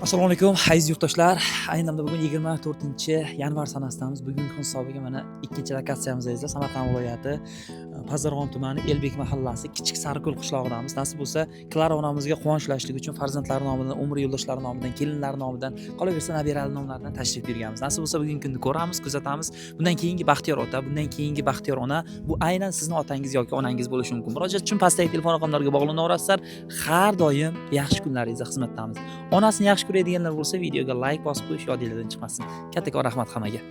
Assalomu alaykum aziz yurtdoshlar. Ayni damda bugun 24-yanvar sanasidamiz. Bugungi kun hisobiga mana ikkinchi lokatsiyamizda Samarqand viloyati Pazdarg'om tumani Elbek mahallasi Kichik Sariqo'l qishlog'idamiz. Nasib bo'lsa, Klara onamizga quvonchlashtlik uchun farzandlari nomidan, umr yo'ldoshlari nomidan, kelinlari nomidan, qolaversa nabirali nomlaridan tashrif buyurganmiz. Nasib bo'lsa, bugungi kunni ko'ramiz, kuzatamiz. Bundan keyingi baxtiyor ota, bundan keyingi baxtiyor ona bu aynan sizning otangiz yoki onangiz bo'lishi mumkin. Murojaat uchun pastdagi telefon raqamlariga bog'lanaverasizlar. Har doim yaxshi kunlaringizda xizmatdamiz. Onasini yaxshi ko'radiganlar bo'lsa, videoga like bosib qo'yish yodingizdan chiqmasin. Kattakon rahmat hammaga.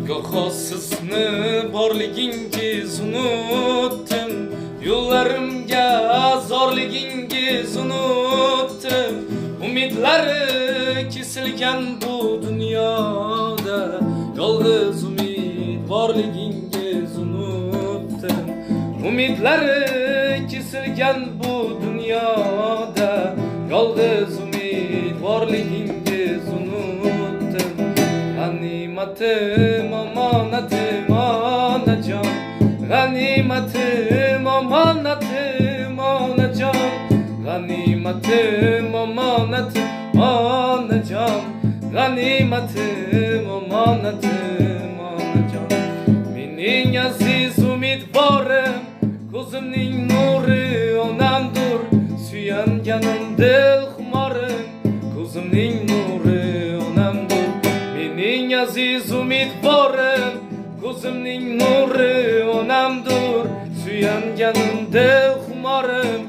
Goho sizni borligingiz unutdim, yo'llarimga zorligingiz unutdim. Umidlari kesilgan bu dunyoda, yolg'iz umid borligingiz unutdim. Umidlari kesilgan bu dunyoda, yolg'iz umid borligingiz unutdim. Ganimatim omonatim onajon, ganimatim omonatim onajon, ganimatim omonatim onajon, ganimatim omonatim onajon. Mening aziz umidvorim, ko'zimning nuri onamdur, suyanganim dil xumorim, ko'zimning nuri onamdur. Mening aziz umidvorim, ko'zimning nuri onamdur, suyanganim dil xumorim,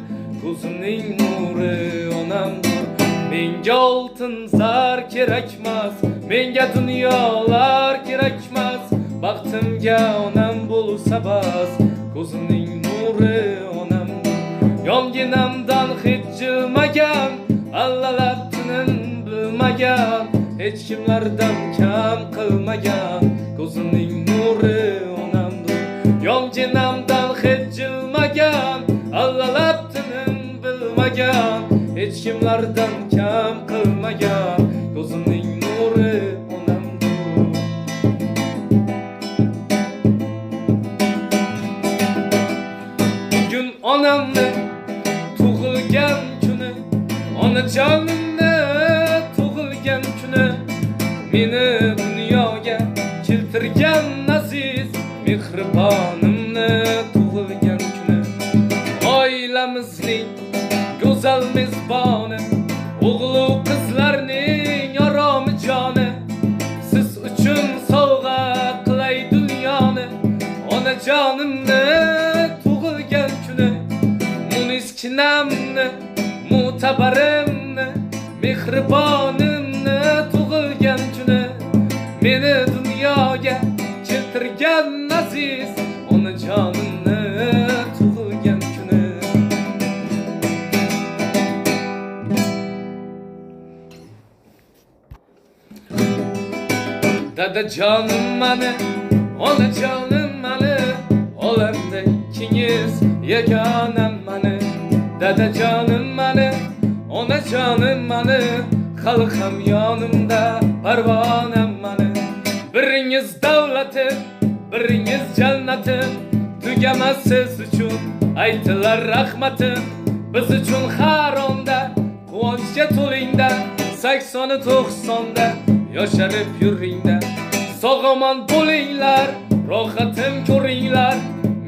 ko'zimning nuri onamdur. Menga oltin zar kerakmas, menga dunyolar kerakmas, baxtimga onam bo'lsa bas, ko'zimning nuri onamdur. Yonginamdan hech jilmagan, allalar tinin bilmagan, hech kimlardan kam qilmagan ko'zining nuri onamdir. Yonginamdan hech jilmagan, allalab tinim bilmagan, hech kimlardan kam qilmagan ko'zining nuri onamdir. Bugun onamni tug'ilgan kuni, onajonimni tug'ilgan kuni, meni dunyoga keltirgan aziz mehribonimni tug'ilgan kuni. Oilamizning go'zal mezboni, o'g'il va qizlarning aromi joni, siz uchun sovg'a qilay dunyoni. Onajonimni tug'ilgan kuni, munis kinamni, mutabarimni, mehribonimni tug'ilgan kuni, meni dunyoga keltirgan aziz onajonimni tug'ilgan kuni. Dadajonim mani, onajonim mani, olamda ikkingiz yagonam mani. Dadajonim mani, onajonim mani, xalq ham yonimda parvonam mani. Biringiz davlatim, biringiz jannatim, tugamas siz uchun aytilar rahmatim. Biz uchun har onda quvonchga to'lingda, 80-90da yosharib yuringda. Sog'omon bo'linglar, rohatim ko'ringlar,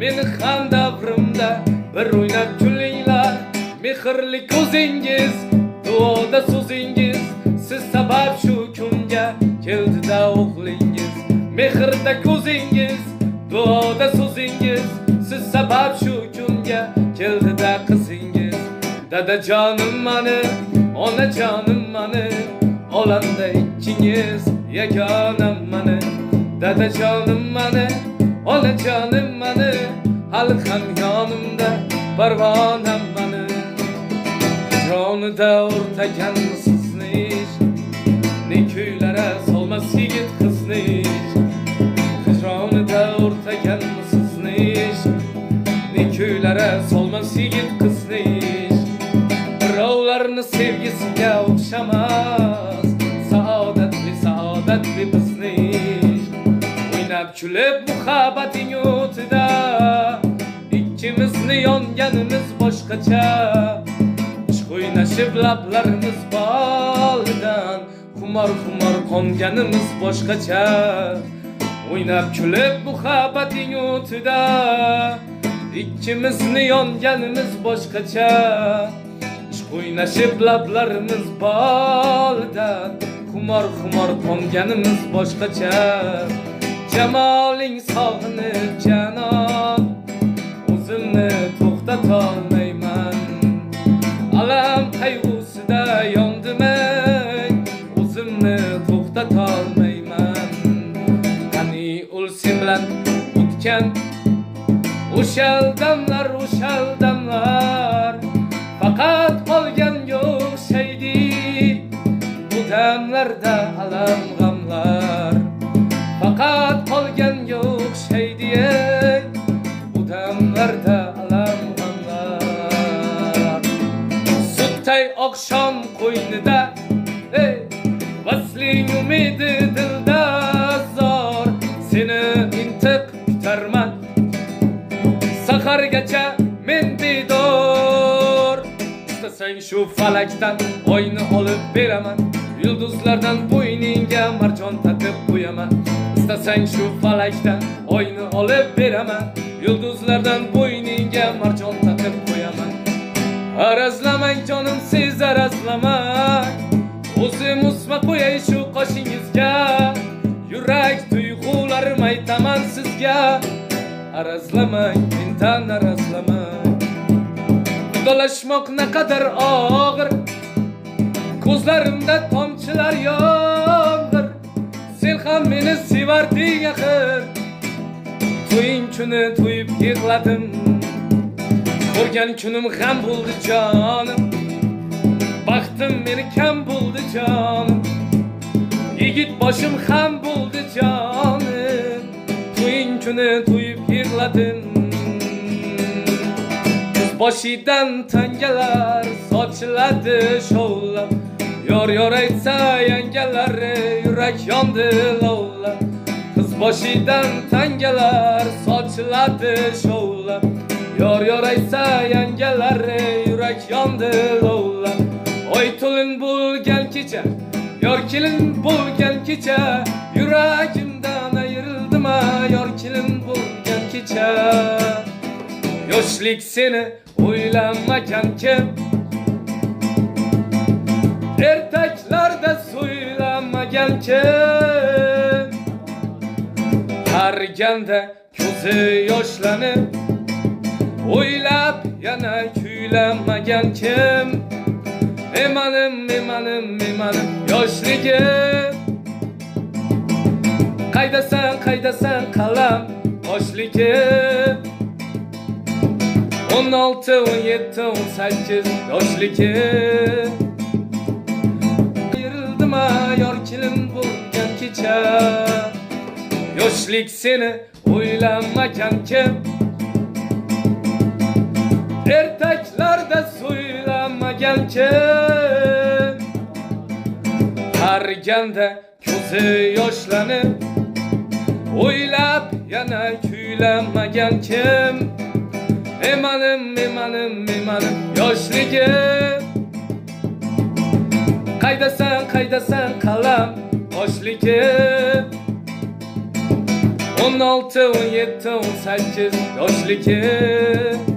meni ham davrimda bir o'ynab kulinglar. Mehrli ko'zingiz, duoda so'zingiz, siz sabab shu kunga keldi-da o'g'lingiz. Mehrda ko'zingiz, duoda so'zingiz, siz sabab shu kunga keldi-da qizingiz. Dadajonim mani, onajonim mani, olamda ikkingiz yagonam mani. Dadajonim mani, onajonim mani, xalq ham yonimda parvonam mani. Hijronida o'rtagan sizni, ne kuylari solmas yigit qizni. Hijronida o'rtagan sizni, ne kuylari solmas yigit qizni. Birovlarni sevgisiga o'xshamas, saodatli bizni. O'ynab kulib muhabbating o'tida, ikkimizni yonganimiz boshqacha. O'ynashib lablarimiz bolidan, xumor qonganimiz boshqacha. O'ynab kulib muhabbating o'tida, ikkimizni yonganimiz boshqacha. O'ynashib lablarimiz bolidan, xumor qonganimiz boshqacha. Jamoling sog'inib janon, o'zimni to'xtatolmayman. Alam qayg'usida yondim-ey, o'zimni to'xtatolmayman. Qani o'lsam bilan o'tgan o'sha damlar, faqat qolgan o'xshaydi bu damlarda alam g'amlar. Faqat qolgan o'xshaydi bu damlarda alam g'amlar. Sutday oqshom qo'ynida, vasling umidi dilda zor, seni intiq kutarman sahargacha men bedor. Istasang shu falakdan oyni olib beraman, yulduzlardan bo'yningga marjon taqib qo'yaman. Istasang shu falakdan oyni olib beraman, yulduzlardan bo'yningga marjon taqib qo'yaman. Arazlamang jonim, siz arazlamang, o'zim usma qo'yay shu qoshingizga. Yurak tuyg'ularim aytaman sizga, arazlamang, mendan arazlamang. Dolaşmak ne kadar ağır, ko'zlarimda tomchilar yomg'ir. Sen ham meni sevarding axir, to'ying kuni to'yib yig'ladim. Ko'rgan kunim g'am bo'ldi jonim, baxtim meni kam bo'ldi jonim. Yigit boshim ham bo'ldi jonim, to'ying kuni to'yib yig'ladim. Kuz boshidan tangalar sochiladi shovlab, yor aytsa yangalari yurak yondi lovlab. Kuz boshidan tangalar sochiladi shovlab, yor aytsa yangalari yurak yondi lovlab. Oy to'lin bo'lgan kecha, yor kelin bo'lgan kecha, yuragimdan ayrildim yor kelin bo'lgan kecha. Yoshlik seni o'ylamagan kim, ertaklarda so'ylamagan kim. Qariganda ko'zi yoshlanib, o'ylab yana kuylamagan kim. Emanim yoshligim. Qaydasan qalam yoshligim. 16, 17, 18 yoshligim. Ayrildim yor kelin bo'lgan kecha. Yoshlik seni o'ylamagan kim, ertaklarda so'ylamagan kim. Qariganda ko'zi yoshlanib, o'ylab yana kuylamagan kim. Emanim yoshligim. Qaydasan qalam yoshligim. 16, 17, 18 yoshligim.